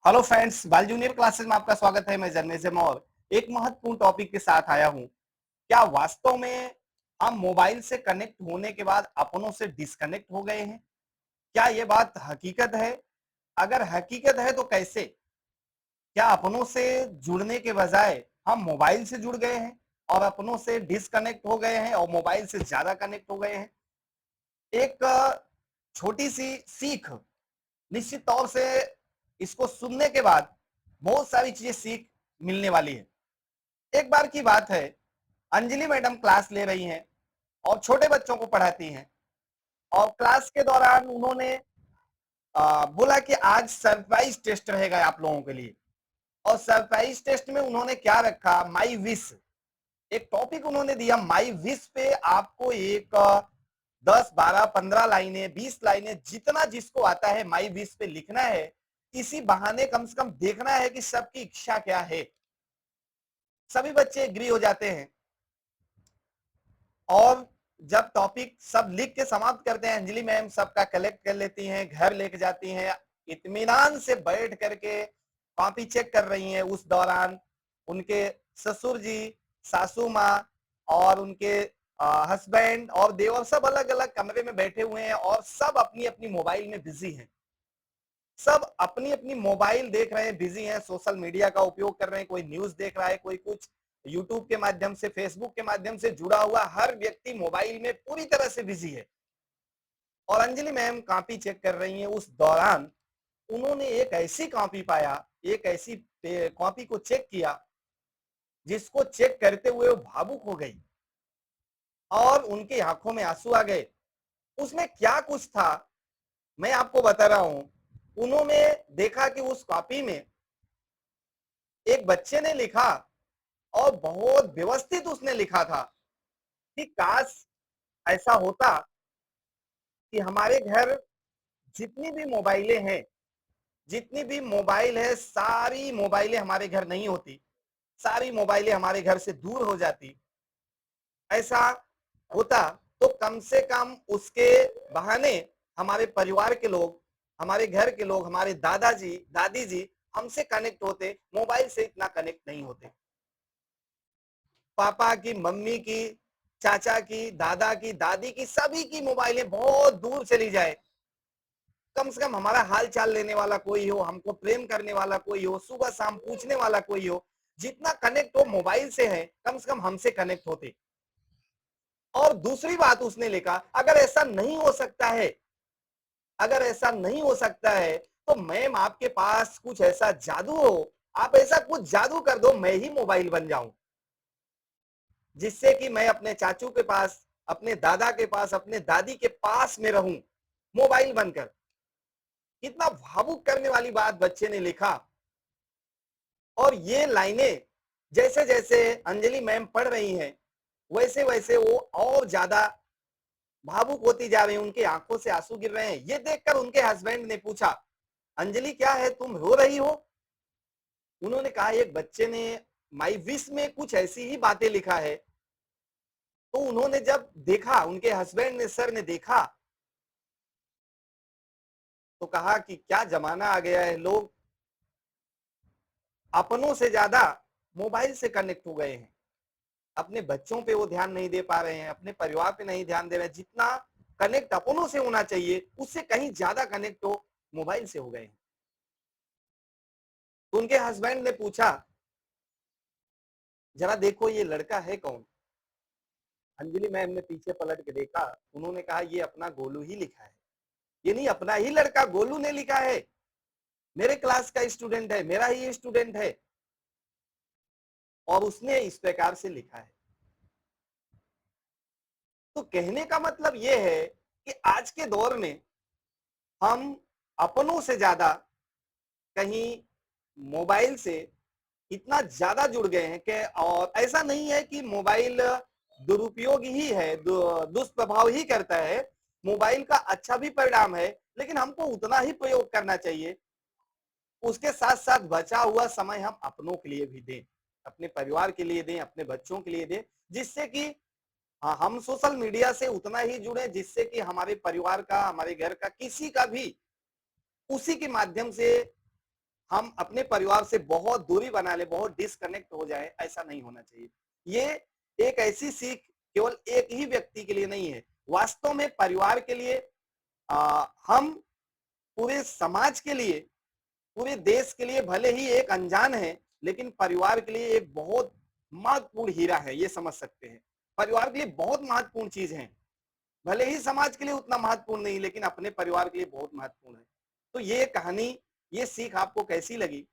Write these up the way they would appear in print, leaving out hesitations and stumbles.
Hello friends, बाल junior classes में आपका स्वागत है। मैं जन्मेजम और एक महत्वपूर्ण टॉपिक के साथ आया हूं। क्या वास्तव में हम मोबाइल से कनेक्ट होने के बाद अपनों से डिस्कनेक्ट हो गए हैं? क्या ये बात हकीकत है? अगर हकीकत है तो कैसे? क्या अपनों से जुड़ने के बजाय हम मोबाइल से जुड़ गए हैं और अपनों से डिस्कनेक्ट हो गए हैं और मोबाइल से ज्यादा कनेक्ट हो गए हैं? एक छोटी सी सीख, निश्चित तौर से इसको सुनने के बाद बहुत सारी चीजें सीख मिलने वाली है। एक बार की बात है, अंजलि मैडम क्लास ले रही हैं और छोटे बच्चों को पढ़ाती हैं और क्लास के दौरान उन्होंने बोला कि आज सरप्राइज टेस्ट रहेगा आप लोगों के लिए। और सरप्राइज टेस्ट में उन्होंने क्या रखा, माई विश। एक टॉपिक उन्होंने दिया, माई विश पे आपको एक 10, 12, 15 लाइनें, 20 लाइनें, जितना जिसको आता है माई विश पे लिखना है। इसी बहाने कम से कम देखना है कि सबकी इच्छा क्या है। सभी बच्चे एग्री हो जाते हैं और जब टॉपिक सब लिख के समाप्त करते हैं, अंजलि मैम सबका कलेक्ट कर लेती हैं, घर लेके जाती हैं, इत्मीनान से बैठ करके कॉपी चेक कर रही हैं। उस दौरान उनके ससुर जी, सासू माँ और उनके हस्बैंड और देवर सब अलग अलग कमरे में बैठे हुए हैं और सब अपनी अपनी मोबाइल में बिजी हैं। सब अपनी अपनी मोबाइल देख रहे हैं, बिजी हैं, सोशल मीडिया का उपयोग कर रहे हैं। कोई न्यूज देख रहा है, कोई कुछ यूट्यूब के माध्यम से, फेसबुक के माध्यम से जुड़ा हुआ। हर व्यक्ति मोबाइल में पूरी तरह से बिजी है और अंजलि मैम कॉपी चेक कर रही हैं। उस दौरान उन्होंने एक ऐसी कॉपी पाया, एक ऐसी कॉपी को चेक किया जिसको चेक करते हुए वो भावुक हो गई और उनकी आंखों में आंसू आ गए। उसमें क्या कुछ था, मैं आपको बता रहा हूं। उन्होंने देखा कि उस कॉपी में एक बच्चे ने लिखा और बहुत व्यवस्थित उसने लिखा था कि काश ऐसा होता कि हमारे घर जितनी भी मोबाइलें हैं, जितनी भी मोबाइल है, सारी मोबाइलें हमारे घर नहीं होती, सारी मोबाइलें हमारे घर से दूर हो जाती। ऐसा होता तो कम से कम उसके बहाने हमारे परिवार के लोग, हमारे घर के लोग, हमारे दादाजी दादी जी हमसे कनेक्ट होते, मोबाइल से इतना कनेक्ट नहीं होते। पापा की, मम्मी की, चाचा की, दादा की, दादी की, सभी की मोबाइलें बहुत दूर चली जाए, कम से कम हमारा हाल चाल लेने वाला कोई हो, हमको प्रेम करने वाला कोई हो, सुबह शाम पूछने वाला कोई हो, जितना कनेक्ट हो मोबाइल से है, कम से कम हमसे कनेक्ट होते। और दूसरी बात उसने लिखा, अगर ऐसा नहीं हो सकता है, अगर ऐसा नहीं हो सकता है तो मैम आपके पास कुछ ऐसा जादू हो, आप ऐसा कुछ जादू कर दो, मैं ही मोबाइल बन जाऊं, जिससे कि मैं अपने चाचू के पास, अपने दादा के पास, अपने दादी के पास में रहूं, मोबाइल बनकर। कितना भावुक करने वाली बात बच्चे ने लिखा। और ये लाइनें जैसे जैसे अंजलि मैम पढ़ रही हैं, वैसे वैसे वो और ज्यादा भावुक होती जा रही हैं, उनकी आंखों से आंसू गिर रहे हैं। ये देखकर उनके हस्बैंड ने पूछा, अंजलि क्या है, तुम रो रही हो? उन्होंने कहा, एक बच्चे ने माई विश में कुछ ऐसी ही बातें लिखा है। तो उन्होंने जब देखा, उनके हस्बैंड ने, सर ने देखा तो कहा कि क्या जमाना आ गया है, लोग अपनों से ज्यादा मोबाइल से कनेक्ट हो गए हैं। अपने बच्चों पे वो ध्यान नहीं दे पा रहे हैं, अपने परिवार पे नहीं ध्यान दे रहे हैं। जितना कनेक्ट अपनों से होना चाहिए उससे कहीं ज्यादा कनेक्ट तो मोबाइल से हो गए हैं। तो उनके हस्बैंड ने पूछा, जरा देखो ये लड़का है कौन? अंजलि मैम ने पीछे पलट के देखा, उन्होंने कहा, ये अपना गोलू ही लिखा है। ये नहीं, अपना ही लड़का गोलू ने लिखा है, मेरे क्लास का स्टूडेंट है, मेरा ही स्टूडेंट है और उसने इस प्रकार से लिखा है। तो कहने का मतलब यह है कि आज के दौर में हम अपनों से ज्यादा कहीं मोबाइल से इतना ज्यादा जुड़ गए हैं कि, और ऐसा नहीं है कि मोबाइल दुरुपयोग ही है, दुष्प्रभाव ही करता है। मोबाइल का अच्छा भी परिणाम है, लेकिन हमको उतना ही प्रयोग करना चाहिए। उसके साथ साथ बचा हुआ समय हम अपनों के लिए भी दें, अपने परिवार के लिए दें, अपने बच्चों के लिए दें, जिससे कि हाँ, हम सोशल मीडिया से उतना ही जुड़े जिससे कि हमारे परिवार का, हमारे घर का किसी का भी उसी के माध्यम से हम अपने परिवार से बहुत दूरी बना ले, बहुत डिस्कनेक्ट हो जाए, ऐसा नहीं होना चाहिए। ये एक ऐसी सीख केवल एक ही व्यक्ति के लिए नहीं है, वास्तव में परिवार के लिए, हम पूरे समाज के लिए, पूरे देश के लिए भले ही एक अनजान है, लेकिन परिवार के लिए एक बहुत महत्वपूर्ण हीरा है, ये समझ सकते हैं। परिवार के लिए बहुत महत्वपूर्ण चीज है, भले ही समाज के लिए उतना महत्वपूर्ण नहीं, लेकिन अपने परिवार के लिए बहुत महत्वपूर्ण है। तो ये कहानी, ये सीख आपको कैसी लगी,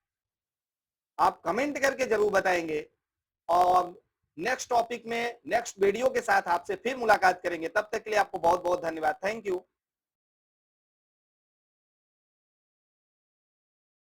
आप कमेंट करके जरूर बताएंगे। और नेक्स्ट टॉपिक में, नेक्स्ट वीडियो के साथ आपसे फिर मुलाकात करेंगे। तब तक के लिए आपको बहुत बहुत धन्यवाद। Thank you.